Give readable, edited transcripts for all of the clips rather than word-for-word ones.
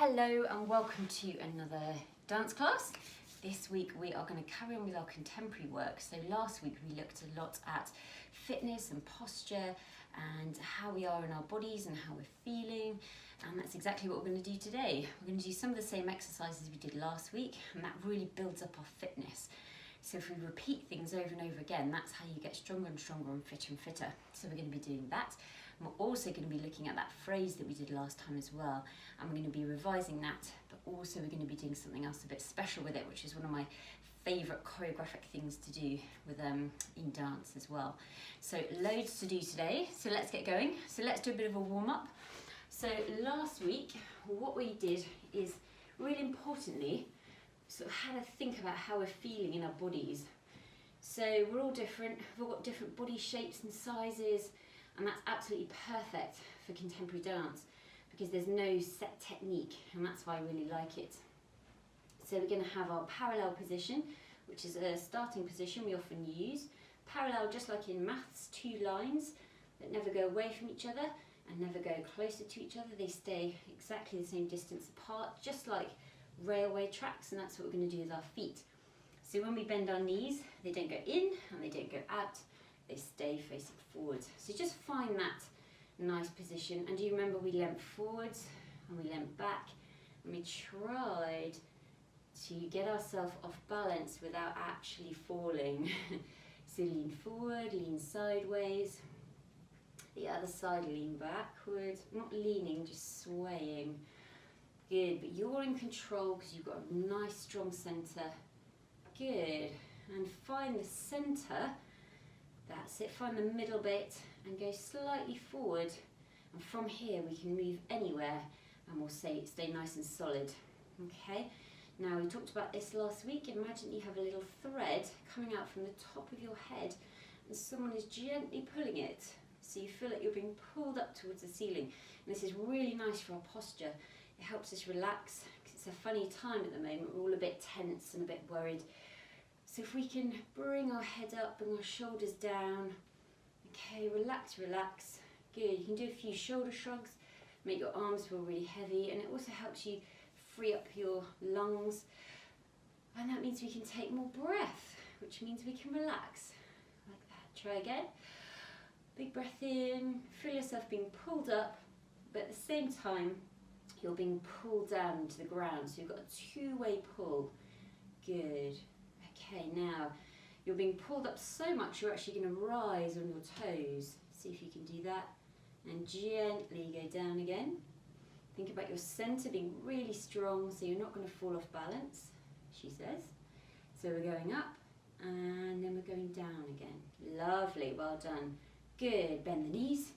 Hello and welcome to another dance class. This week we are going to carry on with our contemporary work. So last week we looked a lot at fitness and posture and how we are in our bodies and how we're feeling, and that's exactly what we're going to do today. We're going to do some of the same exercises we did last week, and that really builds up our fitness. So if we repeat things over and over again, that's how you get stronger and stronger and fitter. So we're going to be doing that. And we're also going to be looking at that phrase that we did last time as well. And we're going to be revising that, but also we're going to be doing something else a bit special with it, which is one of my favourite choreographic things to do with in dance as well. So loads to do today. So let's get going. So let's do a bit of a warm-up. So last week, what we did is really importantly, sort of had to think about how we're feeling in our bodies. So we're all different, we've all got different body shapes and sizes, and that's absolutely perfect for contemporary dance because there's no set technique, and that's why I really like it. So we're going to have our parallel position, which is a starting position we often use. Parallel, just like in maths, two lines that never go away from each other and never go closer to each other. They stay exactly the same distance apart, just like railway tracks, and that's what we're going to do with our feet. So when we bend our knees, they don't go in and they don't go out, they stay facing forwards. So just find that nice position, and do you remember we leant forwards and we leant back and we tried to get ourselves off balance without actually falling. So lean forward, lean sideways, the other side lean backwards, not leaning, just swaying. Good, but you're in control because you've got a nice strong centre. Good, and find the centre, that's it, find the middle bit and go slightly forward, and from here we can move anywhere and we'll stay nice and solid. Okay, now we talked about this last week. Imagine you have a little thread coming out from the top of your head and someone is gently pulling it, so you feel like you're being pulled up towards the ceiling. And this is really nice for our posture. It helps us relax because it's a funny time at the moment. We're all a bit tense and a bit worried. So if we can bring our head up, bring our shoulders down. Okay, relax, relax. Good, you can do a few shoulder shrugs, make your arms feel really heavy, and it also helps you free up your lungs. And that means we can take more breath, which means we can relax. Like that, try again. Big breath in, feel yourself being pulled up, but at the same time, you're being pulled down to the ground, so you've got a two-way pull. Good. Okay, now you're being pulled up so much you're actually going to rise on your toes. See if you can do that. And gently go down again. Think about your centre being really strong so you're not going to fall off balance, she says. So we're going up and then we're going down again. Lovely, well done. Good, bend the knees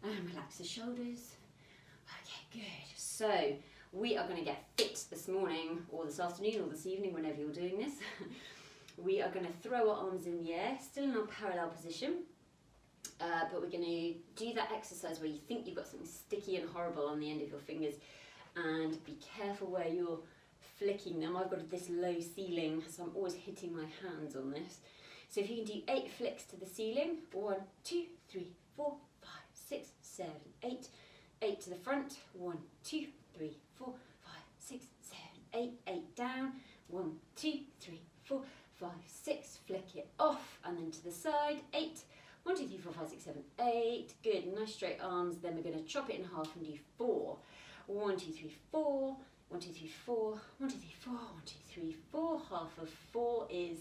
and relax the shoulders. Okay, good. So we are going to get fit this morning or this afternoon or this evening, whenever you're doing this. We are going to throw our arms in the air, still in our parallel position, but we're going to do that exercise where you think you've got something sticky and horrible on the end of your fingers, and be careful where you're flicking them. I've got this low ceiling, so I'm always hitting my hands on this. So if you can do 8 flicks to the ceiling, 1, 2, 3, 4, 5, 6, 7, 8. 8 to the front, 1, 2, 3, 4, 5, 6, 7, 8, 8 down, 1, 2, 3, 4, 5, 6, flick it off, and then to the side, 8, 1, 2, 3, 4, 5, 6, 7, 8, good, nice straight arms. Then we're going to chop it in half and do 4, 1, 2, 3, 4, 1, 2, 3, 4, 1, 2, 3, 4, 1, 2, 3, 4, half of 4 is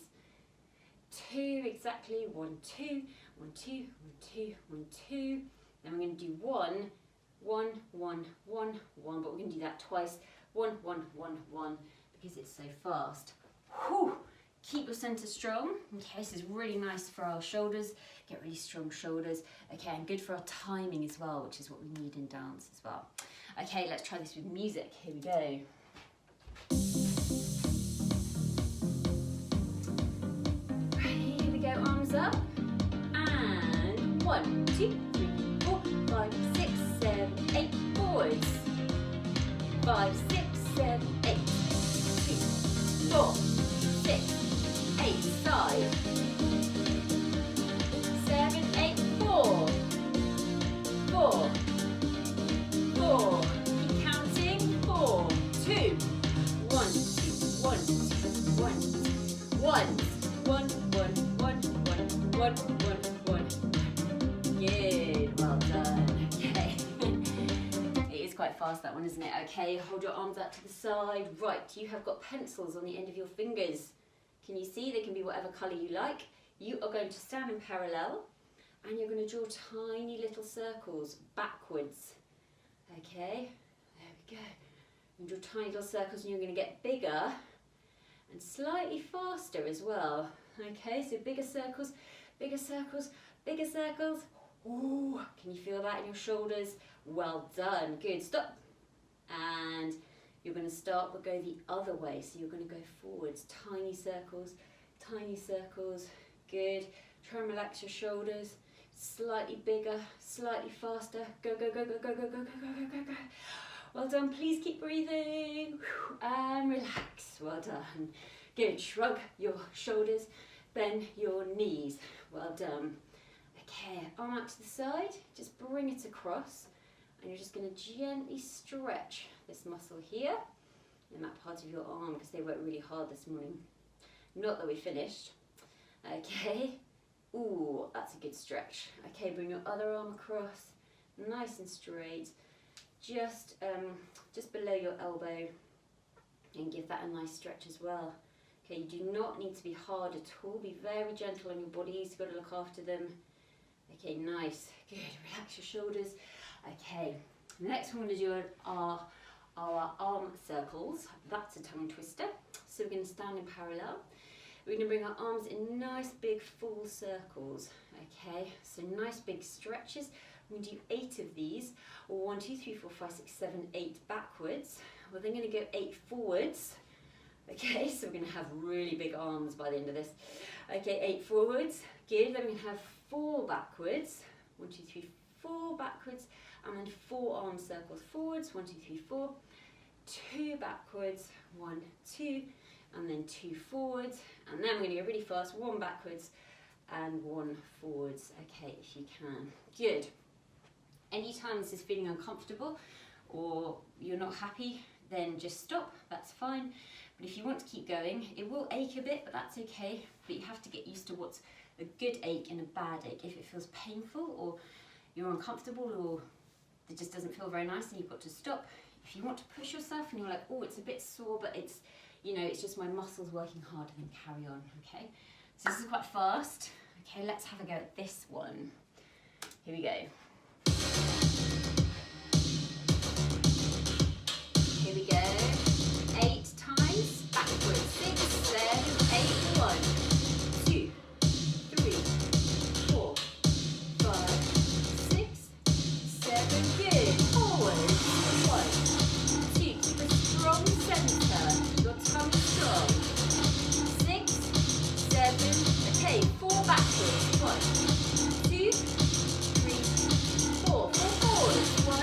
2 exactly, 1, 2, 1, 2, 1, 2, 1, 2, then we're going to do 1, 1, 1, 1, 1, but we're going to do that twice, 1, 1, 1, 1, because it's so fast. Whew. Keep your centre strong. Okay, this is really nice for our shoulders, get really strong shoulders. Okay, and good for our timing as well, which is what we need in dance as well. Okay, let's try this with music. Here we go. Ready? Here we go, arms up. And 1, 2, 3, 4, 5, 6, 7, 8, forwards. 5, 6, 7, 8. 2, 4, 6, 8, side. 7, 8, 4. 4. 4. Keep counting. 4. quite fast, that one, isn't it? Okay, hold your arms out to the side. Right, you have got pencils on the end of your fingers. Can you see? They can be whatever colour you like. You are going to stand in parallel and you're going to draw tiny little circles backwards. Okay, there we go. You draw tiny little circles and you're going to get bigger and slightly faster as well. Okay, so bigger circles, bigger circles, bigger circles. Ooh, can you feel that in your shoulders? Well done, good, stop. And you're going to start but go the other way. So you're going to go forwards, tiny circles, good. Try and relax your shoulders, slightly bigger, slightly faster. Go, go, go, go, go, go, go, go, go, go, go. Well done, please keep breathing and relax, well done. Good, shrug your shoulders, bend your knees, well done. Okay, arm out to the side, just bring it across and you're just going to gently stretch this muscle here and that part of your arm because they worked really hard this morning. Not that we finished. Okay, ooh, that's a good stretch. Okay, bring your other arm across, nice and straight, just below your elbow and give that a nice stretch as well. Okay, you do not need to be hard at all, be very gentle on your bodies, you've got to look after them. Okay, nice, good, relax your shoulders. Okay, next we're going to do our arm circles. That's a tongue twister. So we're going to stand in parallel. We're going to bring our arms in nice big full circles. Okay, so nice big stretches. We're going to do 8 of these. 1, 2, 3, 4, 5, 6, 7, 8 backwards. We're then going to go 8 forwards. Okay, so we're going to have really big arms by the end of this. Okay, 8 forwards. Good. Then we have 4 backwards. 1, 2, 3, 4 backwards. And then 4 arm circles forwards. 1, 2, 3, 4. 2 backwards. 1, 2. And then 2 forwards. And then we're going to go really fast. 1 backwards and 1 forwards. Okay, if you can. Good. Anytime this is feeling uncomfortable or you're not happy, then just stop. That's fine. But if you want to keep going, it will ache a bit, but that's okay. But you have to get used to what's a good ache and a bad ache. If it feels painful or you're uncomfortable or it just doesn't feel very nice, then you've got to stop. If you want to push yourself and you're like, oh, it's a bit sore, but it's, you know, it's just my muscles working harder, then carry on, okay? So this is quite fast. Okay, let's have a go at this one. Here we go. Here we go. 8 times backwards. 6, 7, 8. 1, 2, 3, 4, 5, 6, 7. Good. Forward. 1, 2. Keep a strong centre. Your tongue strong. 6, 7. Okay. 4 backwards. 1, 2, 3, 4. 4 forwards. 1,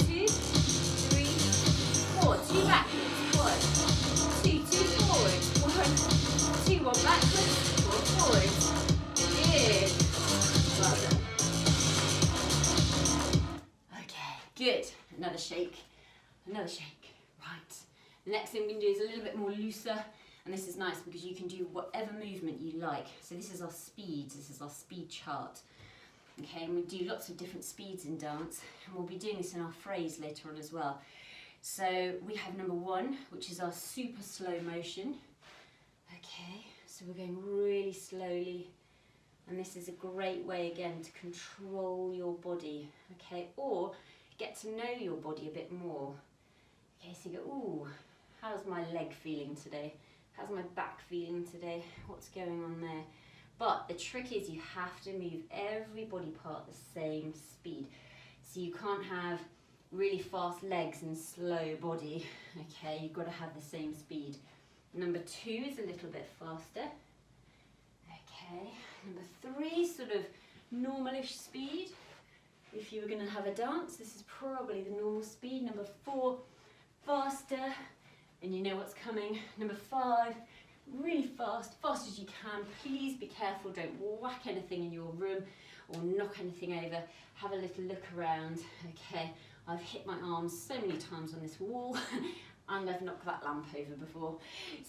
2, 3, 4. 2 backwards. 1, 2, 2 forwards. 1, 2, 1 backwards. 4 forwards. Good. Well done. Okay, good. Another shake. Another shake. Right. The next thing we're going to do is a little bit more looser. And this is nice because you can do whatever movement you like. So this is our speeds. This is our speed chart. Okay, and we do lots of different speeds in dance. And we'll be doing this in our phrase later on as well. So we have number 1, which is our super slow motion. Okay, so we're going really slowly. And this is a great way, again, to control your body. Okay, or get to know your body a bit more. Okay, so you go, ooh, how's my leg feeling today? How's my back feeling today? What's going on there? But the trick is you have to move every body part the same speed. So you can't have really fast legs and slow body. Okay, you've got to have the same speed. Number 2 is a little bit faster. Okay, number 3, sort of normalish speed. If you were going to have a dance, this is probably the normal speed. Number 4, faster. And you know what's coming. Number 5, really fast, fast as you can. Please be careful, don't whack anything in your room or knock anything over. Have a little look around. Okay, I've hit my arms so many times on this wall and I've knocked that lamp over before.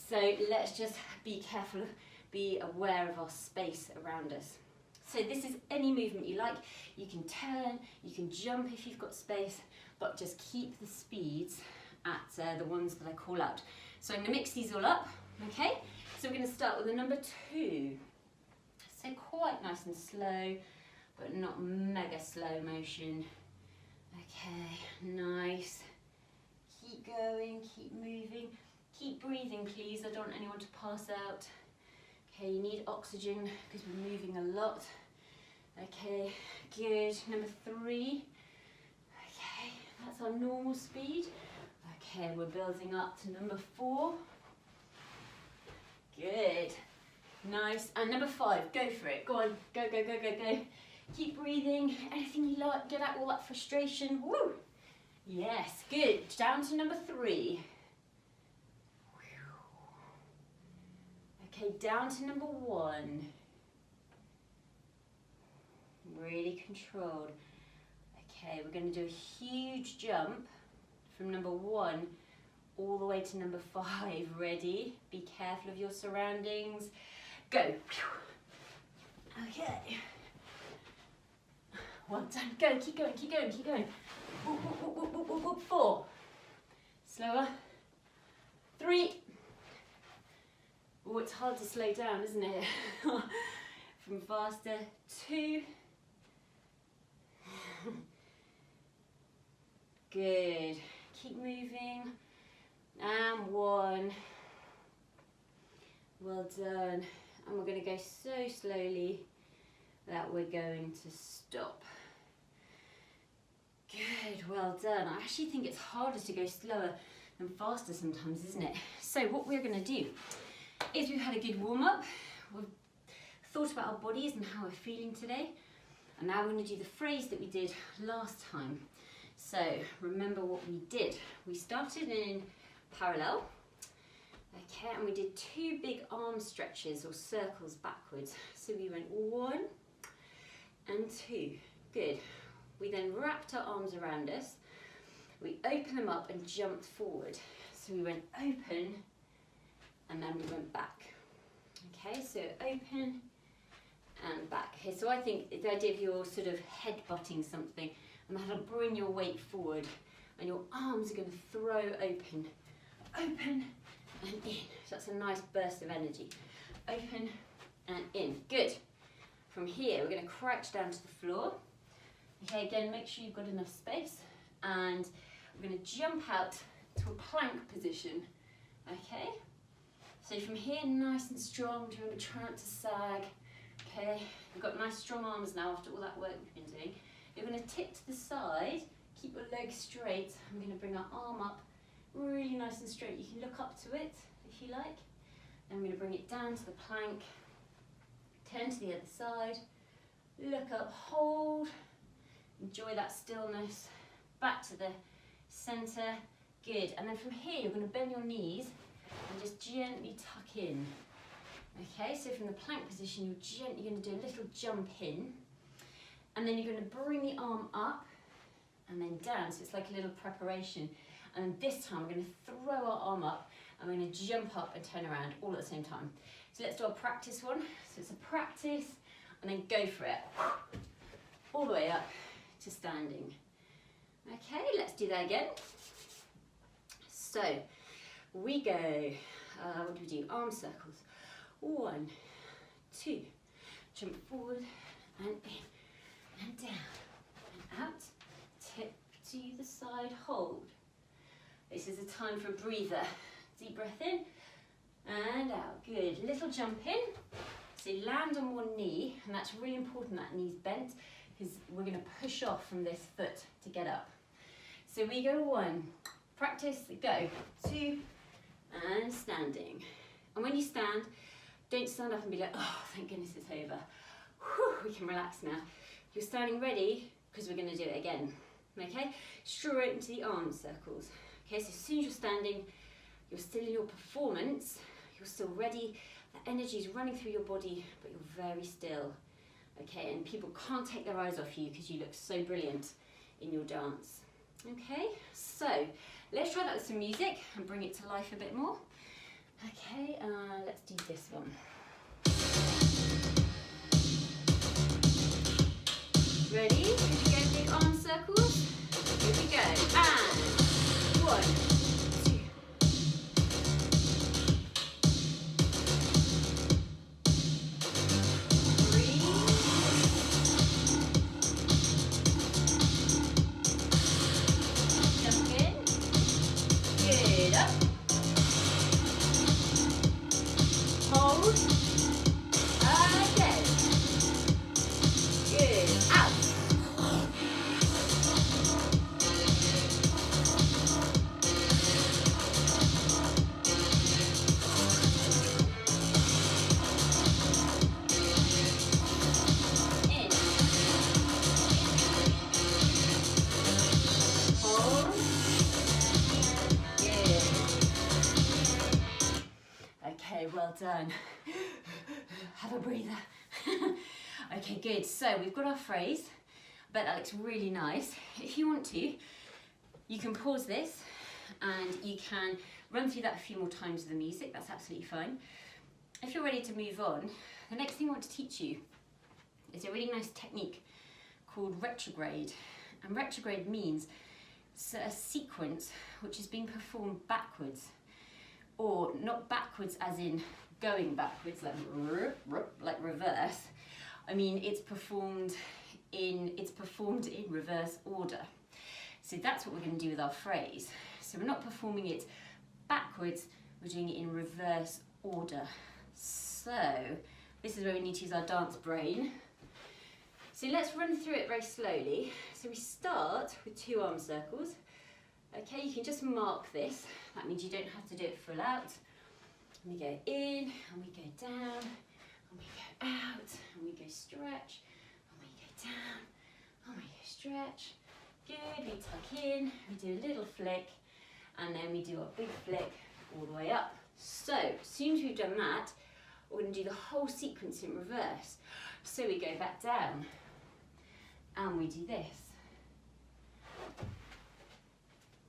So let's just be careful, be aware of our space around us. So this is any movement you like. You can turn, you can jump if you've got space, but just keep the speeds at the ones that I call out. So I'm going to mix these all up, okay? So we're going to start with the number 2. So quite nice and slow, but not mega slow motion. Okay, nice. Keep going, keep moving. Keep breathing, please. I don't want anyone to pass out. Okay, you need oxygen because we're moving a lot. Okay, good. Number 3. Okay, that's our normal speed. Okay, we're building up to number 4. Good. Nice. And number 5, go for it. Go on, go, go, go, go, go. Keep breathing. Anything you like, get out all that frustration. Woo! Yes, good. Down to number 3. Okay, down to number 1. Really controlled. Okay, we're going to do a huge jump from number 1 all the way to number 5. Ready? Be careful of your surroundings. Go. Okay. Well done. Go. Keep going. Keep going. Keep going. Whoop, whoop, whoop, whoop, whoop, whoop, whoop. 4. Slower. 3. Oh, it's hard to slow down, isn't it? From faster. 2. Good. Keep moving. And 1. Well done. And we're going to go so slowly that we're going to stop. Good, well done. I actually think it's harder to go slower than faster sometimes, isn't it? So what we're going to do is we've had a good warm-up. We've thought about our bodies and how we're feeling today. And now we're going to do the phrase that we did last time. So remember what we did. We started in parallel. Okay, and we did 2 big arm stretches or circles backwards. So we went 1 and 2. Good. We then wrapped our arms around us. We opened them up and jumped forward. So we went open and then we went back. Okay, so open and back. Okay, so I think the idea of you're sort of head-butting something and how to bring your weight forward and your arms are going to throw open. Open and in. So that's a nice burst of energy. Open and in. Good. From here, we're going to crouch down to the floor. Okay, again, make sure you've got enough space. And we're going to jump out to a plank position. Okay? So from here, nice and strong. Remember, try not to sag. Okay? We've got nice strong arms now after all that work we've been doing. You're going to tip to the side. Keep your legs straight. I'm going to bring our arm up really nice and straight. You can look up to it if you like. Then I'm going to bring it down to the plank. Turn to the other side. Look up, hold. Enjoy that stillness. Back to the center. Good. And then from here, you're going to bend your knees and just gently tuck in. Okay, so from the plank position, you're gently going to do a little jump in. And then you're going to bring the arm up and then down. So it's like a little preparation. And this time, we're going to throw our arm up and we're going to jump up and turn around all at the same time. So let's do a practice one. So it's a practice and then go for it. All the way up to standing. Okay, let's do that again. So we go, what do we do? Arm circles. 1, 2, jump forward and in and down and out. Tip to the side, hold. This is a time for a breather. Deep breath in and out. Good. Little jump in. So land on one knee, and that's really important that knee's bent because we're going to push off from this foot to get up. So we go 1, practice, go, 2, and standing. And when you stand, don't stand up and be like, oh, thank goodness it's over. Whew, we can relax now. You're standing ready because we're going to do it again. Okay? Straight into the arm circles. Okay, so as soon as you're standing, you're still in your performance, you're still ready, the energy is running through your body, but you're very still. Okay, and people can't take their eyes off you because you look so brilliant in your dance. Okay, so let's try that with some music and bring it to life a bit more. Okay, let's do this one. Ready? Here we go, big arm circles. Here we go. And 1, 2. Well done. Have a breather. Okay, good. So we've got our phrase. I bet that looks really nice. If you want to, you can pause this and you can run through that a few more times with the music. That's absolutely fine. If you're ready to move on, the next thing I want to teach you is a really nice technique called retrograde. And retrograde means a sequence which is being performed backwards. Or not backwards as in going backwards, like reverse. I mean, it's performed in reverse order. So that's what we're going to do with our phrase. So we're not performing it backwards, we're doing it in reverse order. So this is where we need to use our dance brain. So let's run through it very slowly. So we start with 2 arm circles. Okay, you can just mark this. That means you don't have to do it full out. And we go in, and we go down, and we go out, and we go stretch, and we go down, and we go stretch. Good, we tuck in, we do a little flick, and then we do our big flick all the way up. So, as soon as we've done that, we're going to do the whole sequence in reverse. So we go back down, and we do this.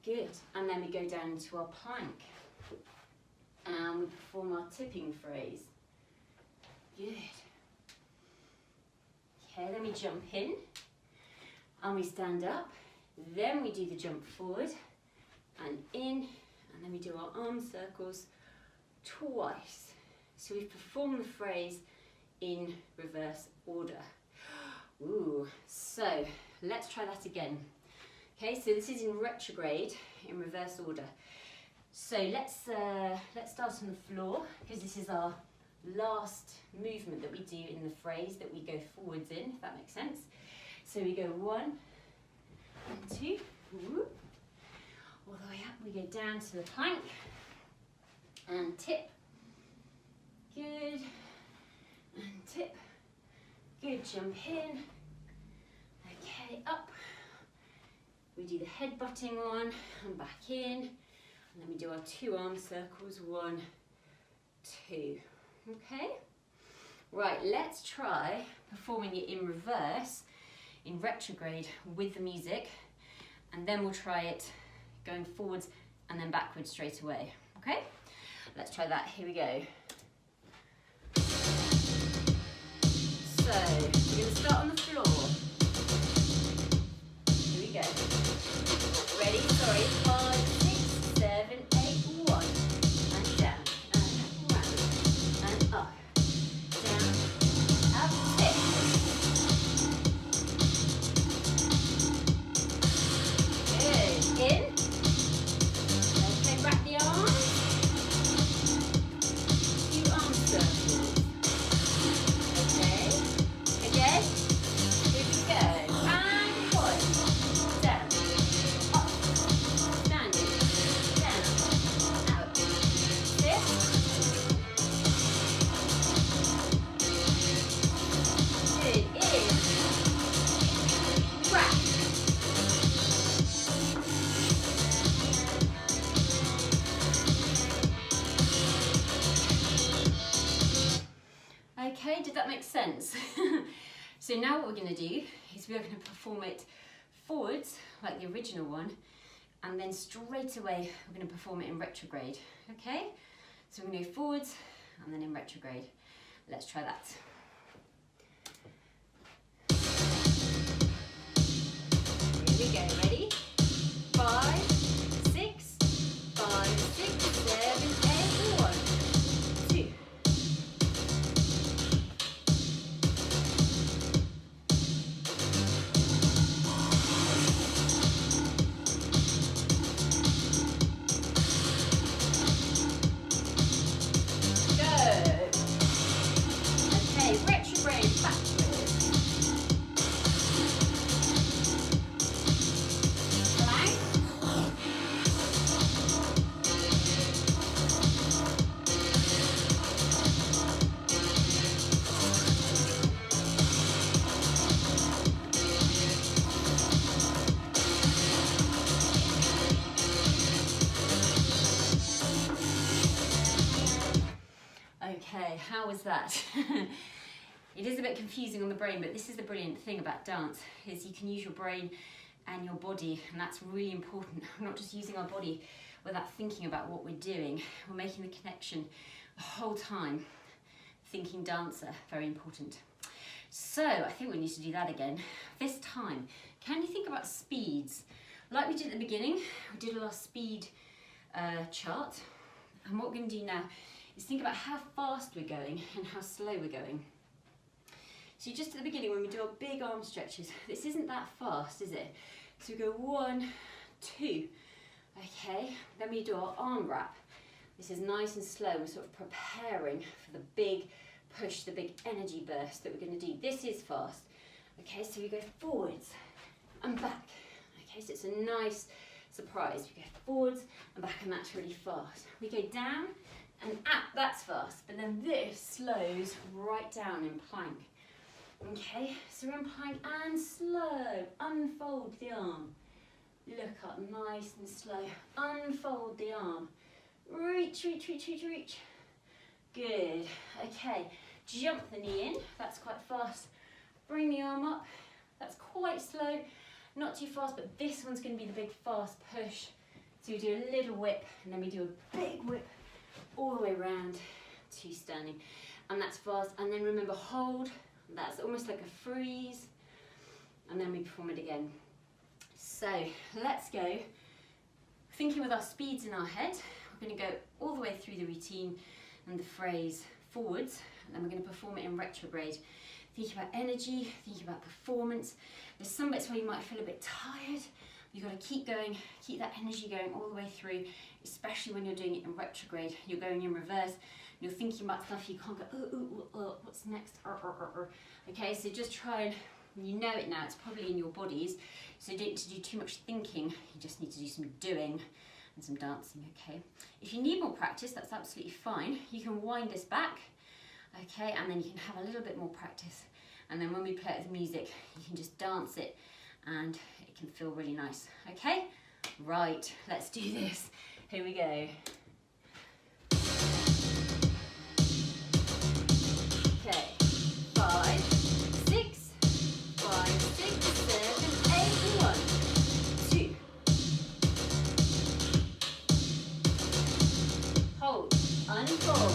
Good, and then we go down into our plank and we perform our tipping phrase. Good. Okay, then we jump in and we stand up, then we do the jump forward and in, and then we do our arm circles twice. So we've performed the phrase in reverse order. Ooh, so let's try that again. Okay, so this is in retrograde, in reverse order. So let's start on the floor, because this is our last movement that we do in the phrase that we go forwards in, if that makes sense. So we go 1 and 2, whoop, all the way up. We go down to the plank and tip. Good, and tip. Good, jump in. Okay, up. We do the head butting one and back in, and then we do our 2 arm circles, 1, 2. Okay? Right, let's try performing it in reverse, in retrograde with the music, and then we'll try it going forwards and then backwards straight away. Okay? Let's try that. Here we go. So, we're going to start on the floor. Here we go. Ready? Sorry. 5, 6, 7, 8, 1. And down. And round. And up. Down. Up. Tip. Good. In. Okay, wrap the arms. 2 arm circles. Okay. Again. Here we go. And 1. Down. Up. Standing. Down. Out. Tip. Good. In. Wrap. Okay, did that make sense? So now what we're going to do is we're going to perform it forwards, like the original one, and then straight away we're going to perform it in retrograde. Okay? So we're going to go forwards and then in retrograde. Let's try that. how was that? It is a bit confusing on the brain, but this is the brilliant thing about dance, is you can use your brain and your body, and that's really important. We're not just using our body without thinking about what we're doing. We're making the connection the whole time. Thinking dancer, very important. So I think we need to do that again. This time, can you think about speeds? Like we did at the beginning, we did our speed chart. And what we're going to do now is think about how fast we're going and how slow we're going. So just at the beginning, when we do our big arm stretches, this isn't that fast, is it? So we go 1, 2, okay? Then we do our arm wrap. This is nice and slow. We're sort of preparing for the big push, the big energy burst that we're going to do. This is fast. Okay, so we go forwards and back. Okay, so it's a nice surprise. We go forwards and back, and that's really fast. We go down and up, that's fast. But then this slows right down in plank. Okay, so we're in plank and slow. Unfold the arm. Look up, nice and slow. Unfold the arm. Reach, reach, reach, reach, reach. Good. Okay, jump the knee in. That's quite fast. Bring the arm up. That's quite slow. Not too fast, but this one's going to be the big fast push. So we do a little whip, and then we do a big whip all the way around to standing. And that's fast. And then remember, hold. That's almost like a freeze. And then we perform it again. So let's go. Thinking with our speeds in our head, we're going to go all the way through the routine and the phrase forwards, and then we're going to perform it in retrograde. Think about energy, think about performance. There's some bits where you might feel a bit tired. You've got to keep going, keep that energy going all the way through, especially when you're doing it in retrograde. You're going in reverse, you're thinking about stuff, you can't go, what's next? Okay, so just try and, you know it now, it's probably in your bodies, so you don't need to do too much thinking, you just need to do some doing and some dancing, okay? If you need more practice, that's absolutely fine. You can wind this back, okay, and then you can have a little bit more practice. And then when we play it with music, you can just dance it and it can feel really nice, okay? Right, let's do this. Here we go. Okay, 5, 6, 5, 6, 7, 8, 1, 2. Hold, unfold.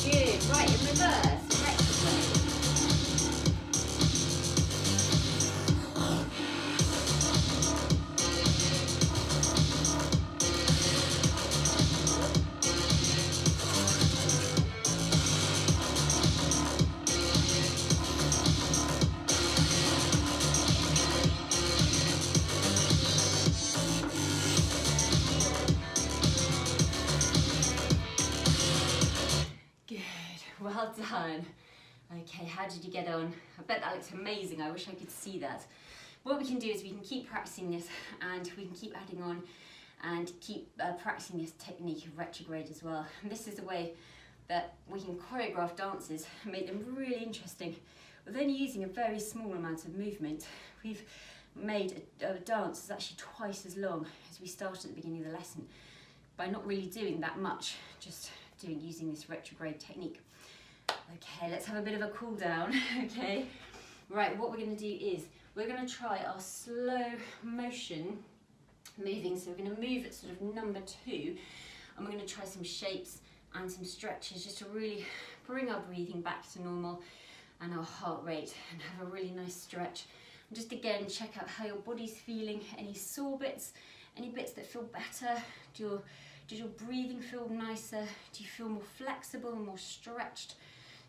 Good, right, in reverse, retrograde. Well done. Okay, how did you get on? I bet that looks amazing. I wish I could see that. What we can do is we can keep practicing this, and we can keep adding on and keep practicing this technique of retrograde as well. And this is a way that we can choreograph dances and make them really interesting. With only using a very small amount of movement, we've made a dance that's actually twice as long as we started at the beginning of the lesson by not really doing that much, just using this retrograde technique. Okay, let's have a bit of a cool down, okay? Right, what we're going to do is we're going to try our slow motion moving. So we're going to move at sort of number 2, and we're going to try some shapes and some stretches just to really bring our breathing back to normal and our heart rate, and have a really nice stretch. And just again, check out how your body's feeling, any sore bits, any bits that feel better. Does your breathing feel nicer? Do you feel more flexible and more stretched?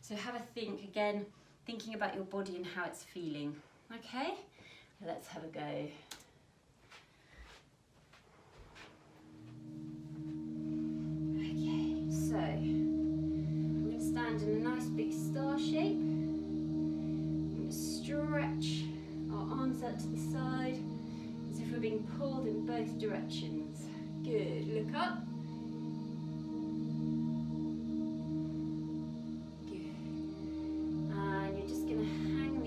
So have a think again, thinking about your body and how it's feeling. Okay, let's have a go. Okay, so we're going to stand in a nice big star shape. We're going to stretch our arms out to the side as if we're being pulled in both directions. Good, look up. Good. And you're just going to hang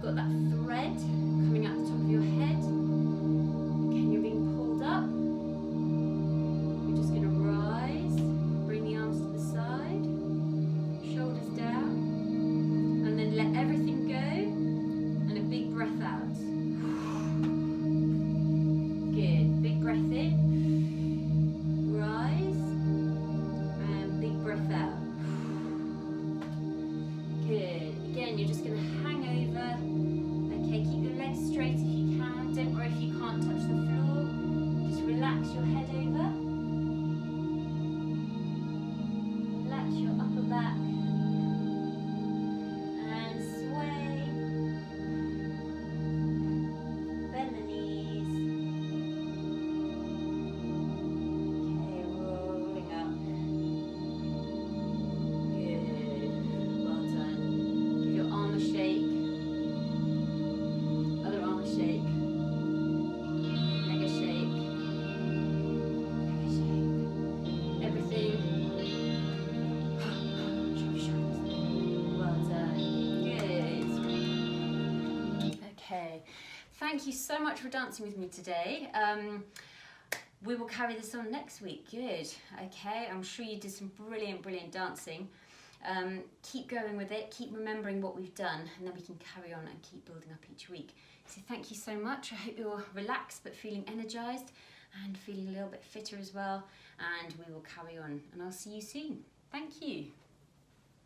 got that thread coming out the top of your head. Again, you're being pulled up. You're just going to rise, bring the arms to the side, shoulders down, and then let everything go, and a big breath out. Good, big breath in, rise, and big breath out. Good, again, you're just going to hang over. Okay, keep your legs straight if you can. Don't worry if you can't touch the floor. Just relax your head over. Relax your upper back. And sway. Bend the knees. Okay, rolling up. Good, well done. Give your arm a shake. Other arm a shake. Leg a shake. Leg a shake. Everything. Well done. Good. Okay. Thank you so much for dancing with me today. We will carry this on next week. Good. Okay. I'm sure you did some brilliant, brilliant dancing. Keep going with it. Keep remembering what we've done, and then we can carry on and keep building up each week. So thank you so much. I hope you're relaxed but feeling energized and feeling a little bit fitter as well. And we will carry on, and I'll see you soon. Thank you.